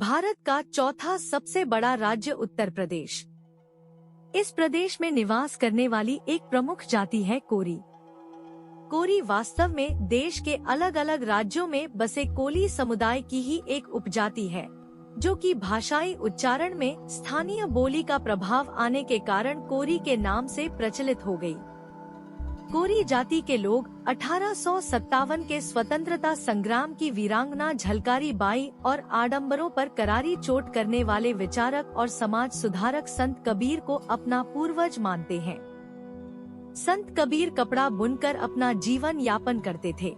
भारत का चौथा सबसे बड़ा राज्य उत्तर प्रदेश। इस प्रदेश में निवास करने वाली एक प्रमुख जाति है कोरी। कोरी वास्तव में देश के अलग अलग राज्यों में बसे कोली समुदाय की ही एक उपजाति है, जो कि भाषाई उच्चारण में स्थानीय बोली का प्रभाव आने के कारण कोरी के नाम से प्रचलित हो गई। कोरी जाति के लोग 1857 के स्वतंत्रता संग्राम की वीरांगना झलकारी बाई और आडंबरों पर करारी चोट करने वाले विचारक और समाज सुधारक संत कबीर को अपना पूर्वज मानते हैं। संत कबीर कपड़ा बुनकर अपना जीवन यापन करते थे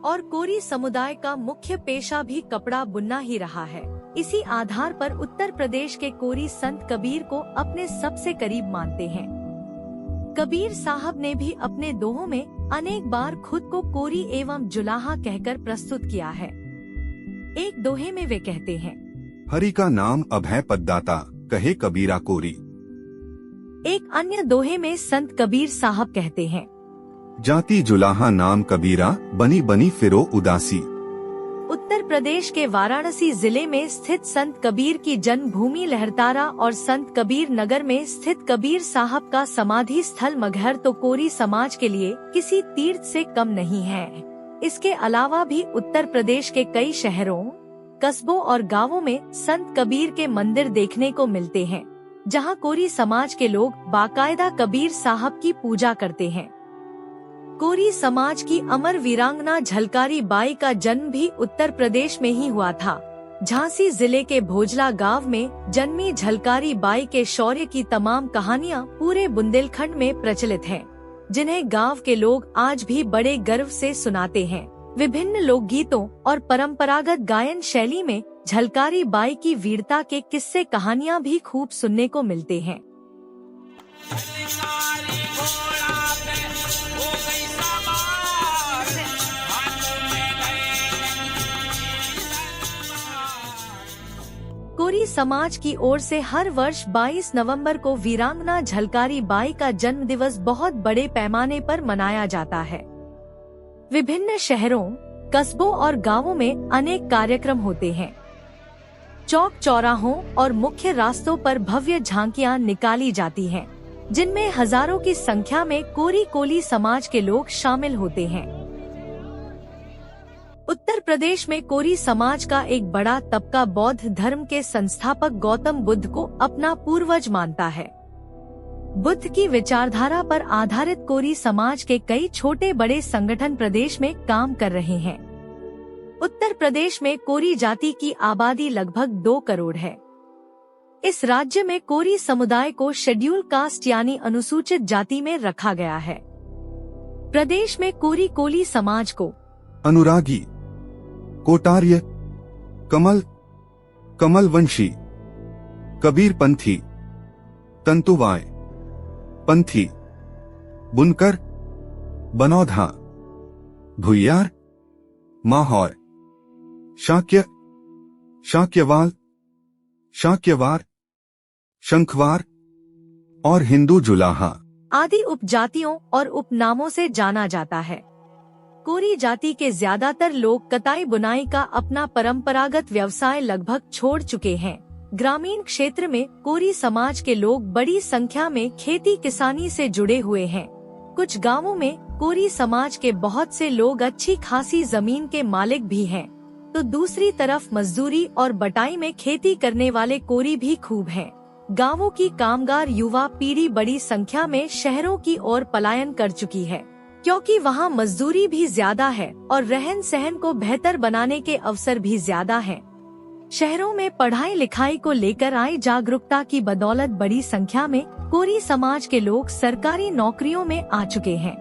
और कोरी समुदाय का मुख्य पेशा भी कपड़ा बुनना ही रहा है। इसी आधार पर उत्तर प्रदेश के कोरी संत कबीर को अपने सबसे करीब मानते हैं। कबीर साहब ने भी अपने दोहों में अनेक बार खुद को कोरी एवं जुलाहा कहकर प्रस्तुत किया है। एक दोहे में वे कहते हैं, हरि का नाम अभय पददाता, कहे कबीरा कोरी। एक अन्य दोहे में संत कबीर साहब कहते हैं, जाति जुलाहा नाम कबीरा, बनी बनी फिरो उदासी। उत्तर प्रदेश के वाराणसी जिले में स्थित संत कबीर की जन्मभूमि लहरतारा और संत कबीर नगर में स्थित कबीर साहब का समाधि स्थल मगहर तो कोरी समाज के लिए किसी तीर्थ से कम नहीं है। इसके अलावा भी उत्तर प्रदेश के कई शहरों, कस्बों और गांवों में संत कबीर के मंदिर देखने को मिलते हैं, जहां कोरी समाज के लोग बाकायदा कबीर साहब की पूजा करते हैं। कोरी समाज की अमर वीरांगना झलकारी बाई का जन्म भी उत्तर प्रदेश में ही हुआ था। झांसी जिले के भोजला गांव में जन्मी झलकारी बाई के शौर्य की तमाम कहानियां पूरे बुंदेलखंड में प्रचलित हैं, जिन्हें गांव के लोग आज भी बड़े गर्व से सुनाते हैं। विभिन्न लोकगीतों और परंपरागत गायन शैली में झलकारी बाई की वीरता के किस्से कहानियां भी खूब सुनने को मिलते हैं। कोरी समाज की ओर से हर वर्ष 22 नवंबर को वीरांगना झलकारी बाई का जन्म दिवस बहुत बड़े पैमाने पर मनाया जाता है। विभिन्न शहरों, कस्बों और गांवों में अनेक कार्यक्रम होते हैं। चौक चौराहों और मुख्य रास्तों पर भव्य झांकियां निकाली जाती हैं, जिनमें हजारों की संख्या में कोरी कोली समाज के लोग शामिल होते हैं। उत्तर प्रदेश में कोरी समाज का एक बड़ा तबका बौद्ध धर्म के संस्थापक गौतम बुद्ध को अपना पूर्वज मानता है। बुद्ध की विचारधारा पर आधारित कोरी समाज के कई छोटे बड़े संगठन प्रदेश में काम कर रहे हैं। उत्तर प्रदेश में कोरी जाति की आबादी लगभग 2 करोड़ है। इस राज्य में कोरी समुदाय को शेड्यूल कास्ट यानी अनुसूचित जाति में रखा गया है। प्रदेश में कोरी कोली समाज को अनुरागी, कोटार्य, कमलवंशी, कबीर पंथी, तंतुवाय पंथी, बुनकर, बनौधा, भुइयार, माहौर, शाक्यवाल, शाक्यवार, शंखवार और हिंदू जुलाहा आदि उपजातियों और उपनामों से जाना जाता है। कोरी जाति के ज्यादातर लोग कताई बुनाई का अपना परंपरागत व्यवसाय लगभग छोड़ चुके हैं। ग्रामीण क्षेत्र में कोरी समाज के लोग बड़ी संख्या में खेती किसानी से जुड़े हुए हैं। कुछ गांवों में कोरी समाज के बहुत से लोग अच्छी खासी जमीन के मालिक भी हैं, तो दूसरी तरफ मजदूरी और बटाई में खेती करने वाले कोरी भी खूब हैं। गांवों की कामगार युवा पीढ़ी बड़ी संख्या में शहरों की ओर पलायन कर चुकी है, क्योंकि वहां मजदूरी भी ज्यादा है और रहन सहन को बेहतर बनाने के अवसर भी ज्यादा हैं। शहरों में पढ़ाई लिखाई को लेकर आई जागरूकता की बदौलत बड़ी संख्या में कोरी समाज के लोग सरकारी नौकरियों में आ चुके हैं।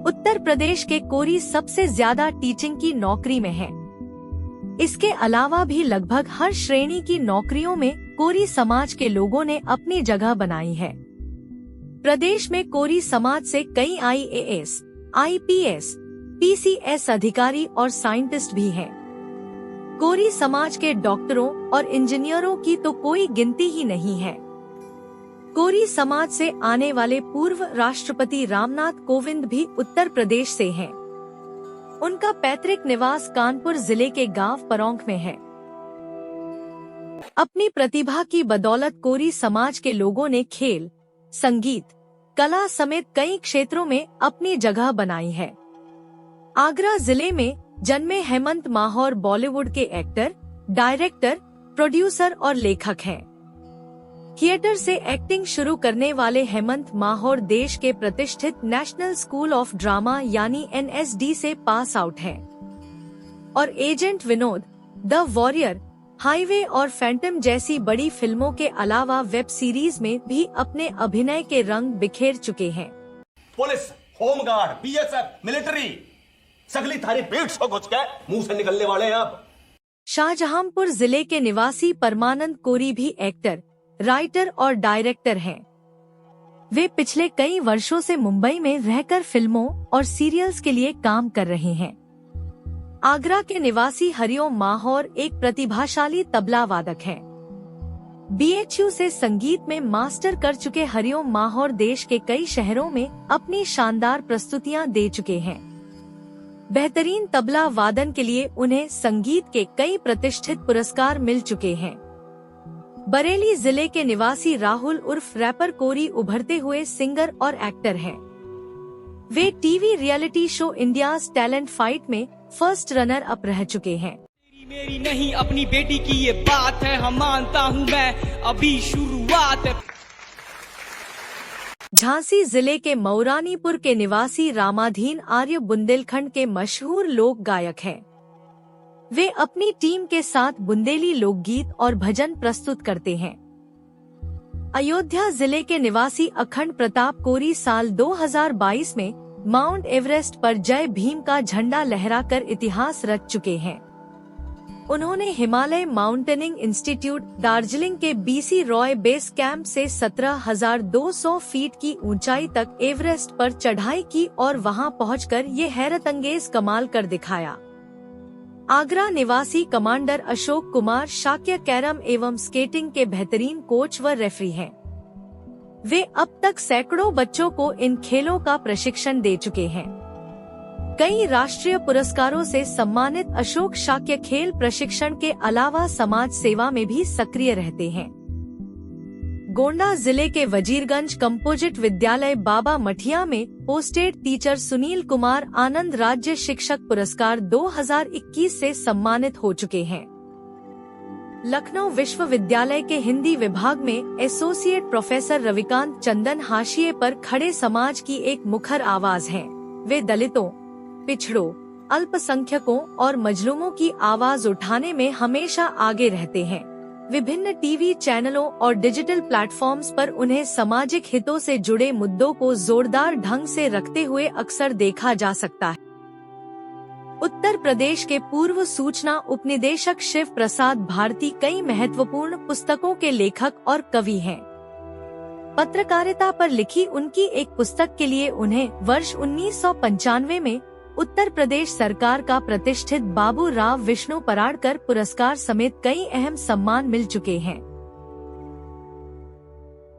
उत्तर प्रदेश के कोरी सबसे ज्यादा टीचिंग की नौकरी में हैं। इसके अलावा भी लगभग हर श्रेणी की नौकरियों में कोरी समाज के लोगों ने अपनी जगह बनाई है। प्रदेश में कोरी समाज से कई IAS, IPS, PCS अधिकारी और साइंटिस्ट भी हैं। कोरी समाज के डॉक्टरों और इंजीनियरों की तो कोई गिनती ही नहीं है। कोरी समाज से आने वाले पूर्व राष्ट्रपति रामनाथ कोविंद भी उत्तर प्रदेश से हैं। उनका पैतृक निवास कानपुर जिले के गांव परौंख में है। अपनी प्रतिभा की बदौलत कोरी समाज के लोगों ने खेल, संगीत, कला समेत कई क्षेत्रों में अपनी जगह बनाई है। आगरा जिले में जन्मे हेमंत माहौर बॉलीवुड के एक्टर, डायरेक्टर, प्रोड्यूसर और लेखक हैं। थिएटर से एक्टिंग शुरू करने वाले हेमंत माहौर देश के प्रतिष्ठित नेशनल स्कूल ऑफ ड्रामा यानी NSD से पास आउट हैं और agent Vinod, the warrior, highway और फैंटम जैसी बड़ी फिल्मों के अलावा वेब सीरीज में भी अपने अभिनय के रंग बिखेर चुके हैं। पुलिस, होमगार्ड, BSF, मिलिट्री सगली थारी पीठ से घुस के मुंह से निकलने वाले हैं अब। शाहजहांपुर जिले के निवासी परमानंद कोरी भी एक्टर, राइटर और डायरेक्टर हैं। वे पिछले कई वर्षों से मुंबई में रहकर फिल्मों और सीरियल्स के लिए काम कर रहे हैं। आगरा के निवासी हरिओम माहौर एक प्रतिभाशाली तबला वादक हैं। BHU से संगीत में मास्टर कर चुके हरिओम माहौर देश के कई शहरों में अपनी शानदार प्रस्तुतियां दे चुके हैं। बेहतरीन तबला वादन के लिए उन्हें संगीत के कई प्रतिष्ठित पुरस्कार मिल चुके हैं। बरेली जिले के निवासी राहुल उर्फ रैपर कोरी उभरते हुए सिंगर और एक्टर हैं। वे TV reality show India's talent fight में फर्स्ट रनर अप रह चुके हैं। मेरी नहीं अपनी बेटी की ये बात है, हम मानता हूँ मैं अभी शुरुआत है। झांसी जिले के मऊरानीपुर के निवासी रामाधीन आर्य बुंदेलखंड के मशहूर लोक गायक हैं। वे अपनी टीम के साथ बुंदेली लोकगीत और भजन प्रस्तुत करते हैं। अयोध्या जिले के निवासी अखंड प्रताप कोरी साल 2022 में माउंट एवरेस्ट पर जय भीम का झंडा लहराकर इतिहास रच चुके हैं। उन्होंने हिमालय माउंटेनिंग इंस्टीट्यूट दार्जिलिंग के BC रॉय बेस कैंप से 17,200 फीट की ऊंचाई तक एवरेस्ट पर चढ़ाई की और वहां पहुंचकर ये हैरतअंगेज कमाल कर दिखाया। आगरा निवासी कमांडर अशोक कुमार शाक्य कैरम एवं स्केटिंग के बेहतरीन कोच व रेफरी हैं। वे अब तक सैकड़ों बच्चों को इन खेलों का प्रशिक्षण दे चुके हैं। कई राष्ट्रीय पुरस्कारों से सम्मानित अशोक शाक्य खेल प्रशिक्षण के अलावा समाज सेवा में भी सक्रिय रहते हैं। गोंडा जिले के वजीरगंज कंपोजिट विद्यालय बाबा मठिया में पोस्टेड टीचर सुनील कुमार आनंद राज्य शिक्षक पुरस्कार 2021 से सम्मानित हो चुके हैं। लखनऊ विश्वविद्यालय के हिंदी विभाग में एसोसिएट प्रोफेसर रविकांत चंदन हाशिए पर खड़े समाज की एक मुखर आवाज हैं। वे दलितों, पिछड़ों, अल्पसंख्यकों और मजलूमों की आवाज उठाने में हमेशा आगे रहते हैं। विभिन्न टीवी चैनलों और डिजिटल प्लेटफॉर्म्स पर उन्हें सामाजिक हितों से जुड़े मुद्दों को जोरदार ढंग से रखते हुए अक्सर देखा जा सकता है। उत्तर प्रदेश के पूर्व सूचना उपनिदेशक शिव प्रसाद भारती कई महत्वपूर्ण पुस्तकों के लेखक और कवि हैं। पत्रकारिता पर लिखी उनकी एक पुस्तक के लिए उन्हें वर्ष 1995 में उत्तर प्रदेश सरकार का प्रतिष्ठित बाबू राव विष्णु पराड़कर पुरस्कार समेत कई अहम सम्मान मिल चुके हैं।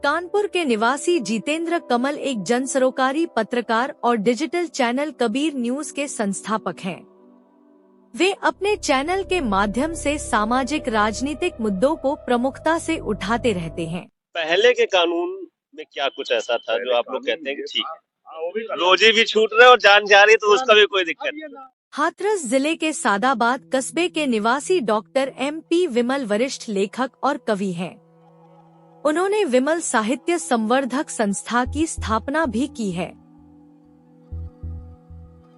कानपुर के निवासी जितेंद्र कमल एक जनसरोकारी पत्रकार और डिजिटल चैनल कबीर न्यूज के संस्थापक हैं। वे अपने चैनल के माध्यम से सामाजिक राजनीतिक मुद्दों को प्रमुखता से उठाते रहते हैं। पहले के कानून में क्या कुछ ऐसा था जो आप लोग कहते हैं कि ठीक है, रोजी भी छूट रहे और जान जा रही है तो उसका भी कोई दिक्कत नहीं। हाथरस जिले के सादाबाद कस्बे के निवासी डॉक्टर MP विमल वरिष्ठ लेखक और कवि हैं। उन्होंने विमल साहित्य संवर्धक संस्था की स्थापना भी की है।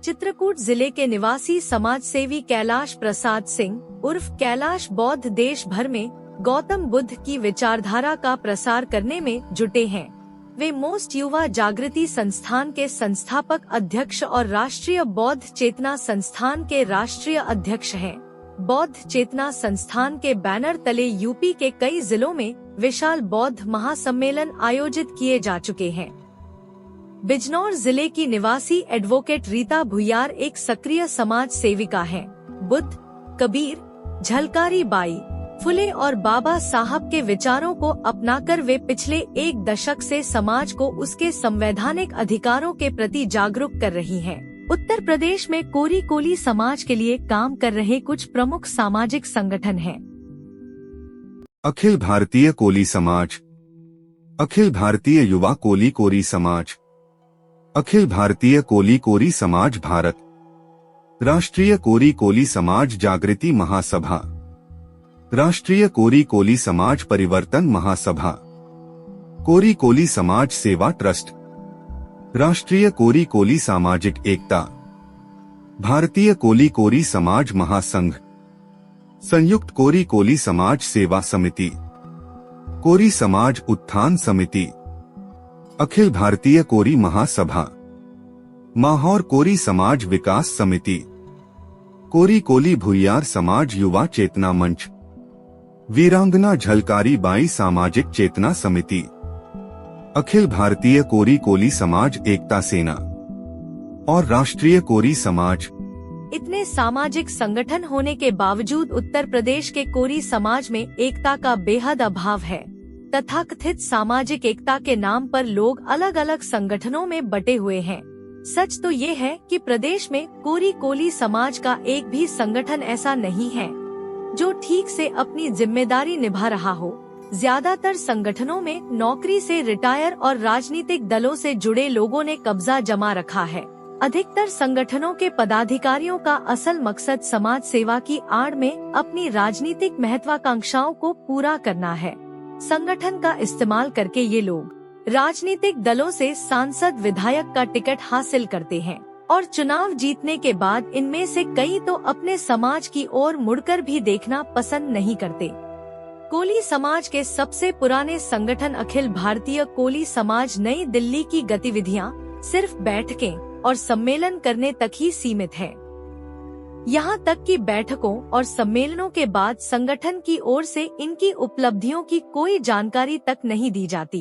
चित्रकूट जिले के निवासी समाजसेवी कैलाश प्रसाद सिंह उर्फ कैलाश बौद्ध देश भर में गौतम बुद्ध की विचारधारा का प्रसार करने में जुटे हैं। वे मोस्ट युवा जागृति संस्थान के संस्थापक अध्यक्ष और राष्ट्रीय बौद्ध चेतना संस्थान के राष्ट्रीय अध्यक्ष हैं। बौद्ध चेतना संस्थान के बैनर तले यूपी के कई जिलों में विशाल बौद्ध महासम्मेलन आयोजित किए जा चुके हैं। बिजनौर जिले की निवासी एडवोकेट रीता भुयार एक सक्रिय समाज सेविका हैं। बुद्ध, कबीर, झलकारी बाई, फुले और बाबा साहब के विचारों को अपनाकर वे पिछले एक दशक से समाज को उसके संवैधानिक अधिकारों के प्रति जागरूक कर रही हैं। उत्तर प्रदेश में कोरी कोली समाज के लिए काम कर रहे कुछ प्रमुख सामाजिक संगठन हैं। अखिल भारतीय कोली समाज, अखिल भारतीय युवा कोली कोरी समाज, अखिल भारतीय कोली कोरी समाज भारत, राष्ट्रीय कोरी कोली समाज जागृति महासभा, राष्ट्रीय कोरी कोली समाज परिवर्तन महासभा, कोरी कोली समाज सेवा ट्रस्ट, राष्ट्रीय कोरी कोली सामाजिक एकता, भारतीय कोली कोरी समाज महासंघ, संयुक्त कोरी कोली समाज सेवा समिति, कोरी समाज उत्थान समिति, अखिल भारतीय कोरी महासभा, माहौर कोरी समाज विकास समिति, कोरी कोली भुइयार समाज युवा चेतना मंच, वीरांगना झलकारी बाई सामाजिक चेतना समिति, अखिल भारतीय कोरी कोली समाज एकता सेना और राष्ट्रीय कोरी समाज। इतने सामाजिक संगठन होने के बावजूद उत्तर प्रदेश के कोरी समाज में एकता का बेहद अभाव है। तथाकथित सामाजिक एकता के नाम पर लोग अलग अलग संगठनों में बटे हुए हैं। सच तो ये है कि प्रदेश में कोरी कोली समाज का एक भी संगठन ऐसा नहीं है जो ठीक से अपनी जिम्मेदारी निभा रहा हो। ज्यादातर संगठनों में नौकरी से रिटायर और राजनीतिक दलों से जुड़े लोगों ने कब्जा जमा रखा है। अधिकतर संगठनों के पदाधिकारियों का असल मकसद समाज सेवा की आड़ में अपनी राजनीतिक महत्वाकांक्षाओं को पूरा करना है। संगठन का इस्तेमाल करके ये लोग राजनीतिक दलों से सांसद विधायक का टिकट हासिल करते हैं और चुनाव जीतने के बाद इनमें से कई तो अपने समाज की ओर मुड़कर भी देखना पसंद नहीं करते। कोली समाज के सबसे पुराने संगठन अखिल भारतीय कोली समाज नई दिल्ली की गतिविधियां सिर्फ बैठकें और सम्मेलन करने तक ही सीमित है। यहाँ तक कि बैठकों और सम्मेलनों के बाद संगठन की ओर से इनकी उपलब्धियों की कोई जानकारी तक नहीं दी जाती।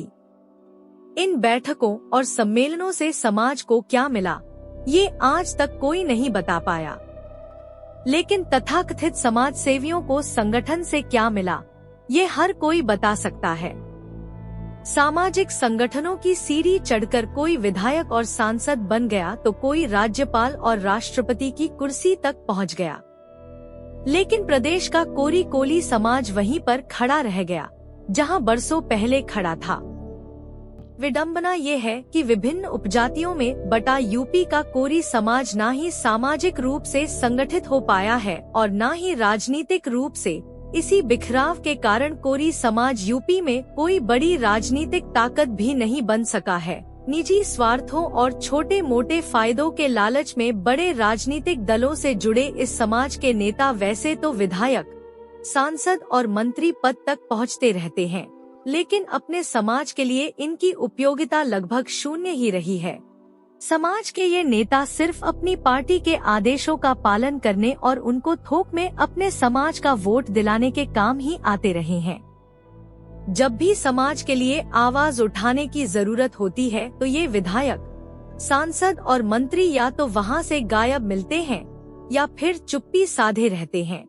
इन बैठकों और सम्मेलनों से समाज को क्या मिला, ये आज तक कोई नहीं बता पाया। लेकिन तथाकथित समाज सेवियों को संगठन से क्या मिला, ये हर कोई बता सकता है। सामाजिक संगठनों की सीढ़ी चढ़कर कोई विधायक और सांसद बन गया तो कोई राज्यपाल और राष्ट्रपति की कुर्सी तक पहुंच गया। लेकिन प्रदेश का कोरी कोली समाज वहीं पर खड़ा रह गया जहां बरसों पहले खड़ा था। विडंबना ये है कि विभिन्न उपजातियों में बटा यूपी का कोरी समाज ना ही सामाजिक रूप से संगठित हो पाया है और ना ही राजनीतिक रूप से। इसी बिखराव के कारण कोरी समाज यूपी में कोई बड़ी राजनीतिक ताकत भी नहीं बन सका है। निजी स्वार्थों और छोटे मोटे फायदों के लालच में बड़े राजनीतिक दलों से जुड़े इस समाज के नेता वैसे तो विधायक, सांसद और मंत्री पद तक पहुंचते रहते हैं, लेकिन अपने समाज के लिए इनकी उपयोगिता लगभग शून्य ही रही है। समाज के ये नेता सिर्फ अपनी पार्टी के आदेशों का पालन करने और उनको थोक में अपने समाज का वोट दिलाने के काम ही आते रहे हैं। जब भी समाज के लिए आवाज उठाने की जरूरत होती है तो ये विधायक, सांसद और मंत्री या तो वहाँ से गायब मिलते हैं या फिर चुप्पी साधे रहते हैं।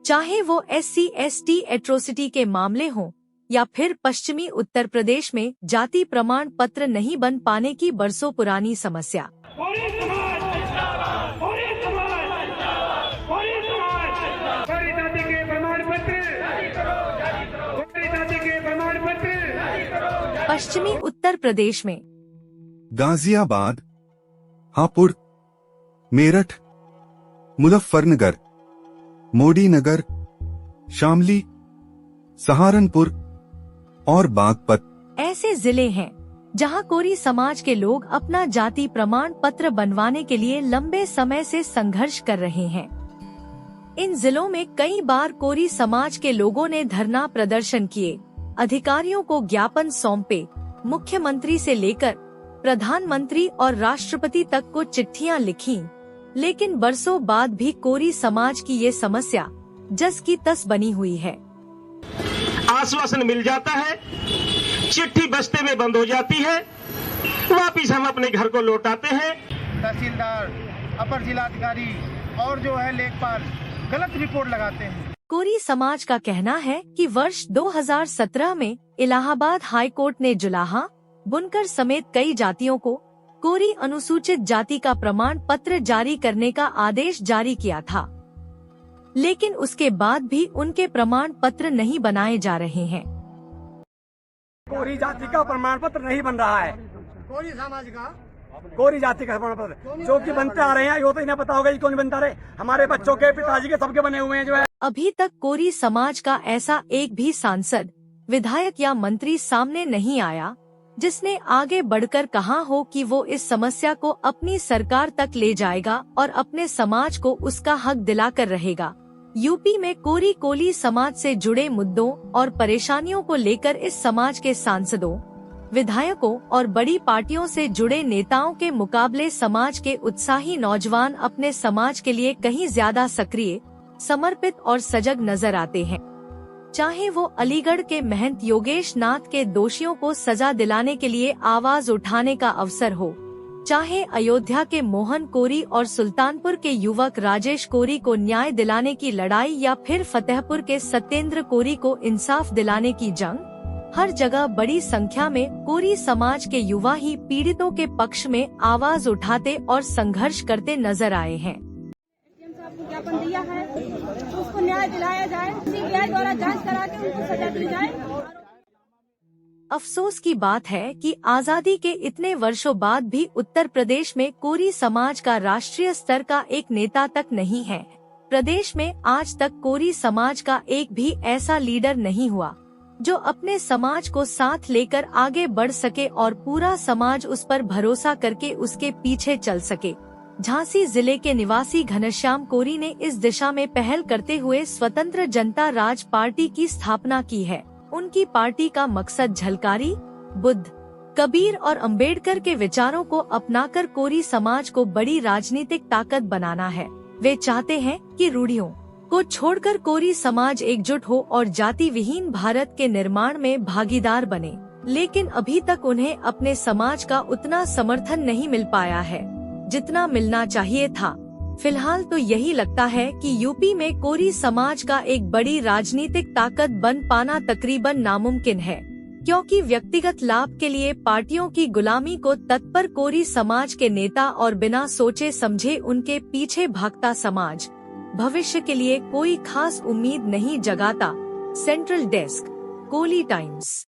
चाहे वो SC/ST एट्रोसिटी के मामले हों या फिर पश्चिमी उत्तर प्रदेश में जाति प्रमाण पत्र नहीं बन पाने की बरसों पुरानी समस्या। पश्चिमी उत्तर प्रदेश में गाजियाबाद, हापुड़, मेरठ, मुजफ्फरनगर, मोदीनगर, शामली, सहारनपुर और बागपत ऐसे जिले हैं जहां कोरी समाज के लोग अपना जाति प्रमाण पत्र बनवाने के लिए लंबे समय से संघर्ष कर रहे हैं। इन जिलों में कई बार कोरी समाज के लोगों ने धरना प्रदर्शन किए, अधिकारियों को ज्ञापन सौंपे, मुख्यमंत्री से लेकर प्रधानमंत्री और राष्ट्रपति तक को चिट्ठियां लिखीं, लेकिन बरसों बाद भी कोरी समाज की ये समस्या जस की तस बनी हुई है। आश्वासन मिल जाता है, चिट्ठी बस्ते में बंद हो जाती है, वापिस हम अपने घर को लौटाते हैं। तहसीलदार, अपर जिलाधिकारी और जो है लेखपाल गलत रिपोर्ट लगाते हैं। कोरी समाज का कहना है कि वर्ष 2017 में इलाहाबाद हाई कोर्ट ने जुलाहा, बुनकर समेत कई जातियों को कोरी अनुसूचित जाति का प्रमाण पत्र जारी करने का आदेश जारी किया था। लेकिन उसके बाद भी उनके प्रमाण पत्र नहीं बनाए जा रहे हैं। कोरी जाति का प्रमाण पत्र नहीं बन रहा है। कोरी समाज का कोरी जाति का प्रमाण पत्र जो कि बनते आ रहे हैं, यो तो इन्हें पता होगा क्यों नहीं बनता रहे। हमारे बच्चों के, पिताजी के, सबके बने हुए हैं जो है। अभी तक कोरी समाज का ऐसा एक भी सांसद, विधायक या मंत्री सामने नहीं आया जिसने आगे बढ़कर कहा हो कि वो इस समस्या को अपनी सरकार तक ले जाएगा और अपने समाज को उसका हक दिलाकर रहेगा। यूपी में कोरी कोली समाज से जुड़े मुद्दों और परेशानियों को लेकर इस समाज के सांसदों, विधायकों और बड़ी पार्टियों से जुड़े नेताओं के मुकाबले समाज के उत्साही नौजवान अपने समाज के लिए कहीं ज्यादा सक्रिय, समर्पित और सजग नजर आते हैं। चाहे वो अलीगढ़ के महंत योगेश नाथ के दोषियों को सजा दिलाने के लिए आवाज उठाने का अवसर हो, चाहे अयोध्या के मोहन कोरी और सुल्तानपुर के युवक राजेश कोरी को न्याय दिलाने की लड़ाई या फिर फतेहपुर के सत्येंद्र कोरी को इंसाफ दिलाने की जंग, हर जगह बड़ी संख्या में कोरी समाज के युवा ही पीड़ितों के पक्ष में आवाज उठाते और संघर्ष करते नजर आए हैं। ज्ञापन दिया है, उसको न्याय दिलाया जाए, सीबीआई द्वारा जांच करा के उनको सजा दी जाए। अफसोस की बात है कि आजादी के इतने वर्षों बाद भी उत्तर प्रदेश में कोरी समाज का राष्ट्रीय स्तर का एक नेता तक नहीं है। प्रदेश में आज तक कोरी समाज का एक भी ऐसा लीडर नहीं हुआ जो अपने समाज को साथ लेकर आगे बढ़ सके और पूरा समाज उस पर भरोसा करके उसके पीछे चल सके। झांसी जिले के निवासी घनश्याम कोरी ने इस दिशा में पहल करते हुए स्वतंत्र जनता राज पार्टी की स्थापना की है। उनकी पार्टी का मकसद झलकारी, बुद्ध, कबीर और अंबेडकर के विचारों को अपनाकर कोरी समाज को बड़ी राजनीतिक ताकत बनाना है। वे चाहते हैं कि रूढ़ियों को छोड़कर कोरी समाज एकजुट हो और जाति विहीन भारत के निर्माण में भागीदार बने, लेकिन अभी तक उन्हें अपने समाज का उतना समर्थन नहीं मिल पाया है जितना मिलना चाहिए था। फिलहाल तो यही लगता है कि यूपी में कोरी समाज का एक बड़ी राजनीतिक ताकत बन पाना तकरीबन नामुमकिन है, क्योंकि व्यक्तिगत लाभ के लिए पार्टियों की गुलामी को तत्पर कोरी समाज के नेता और बिना सोचे समझे उनके पीछे भागता समाज भविष्य के लिए कोई खास उम्मीद नहीं जगाता। Central desk, Koli times.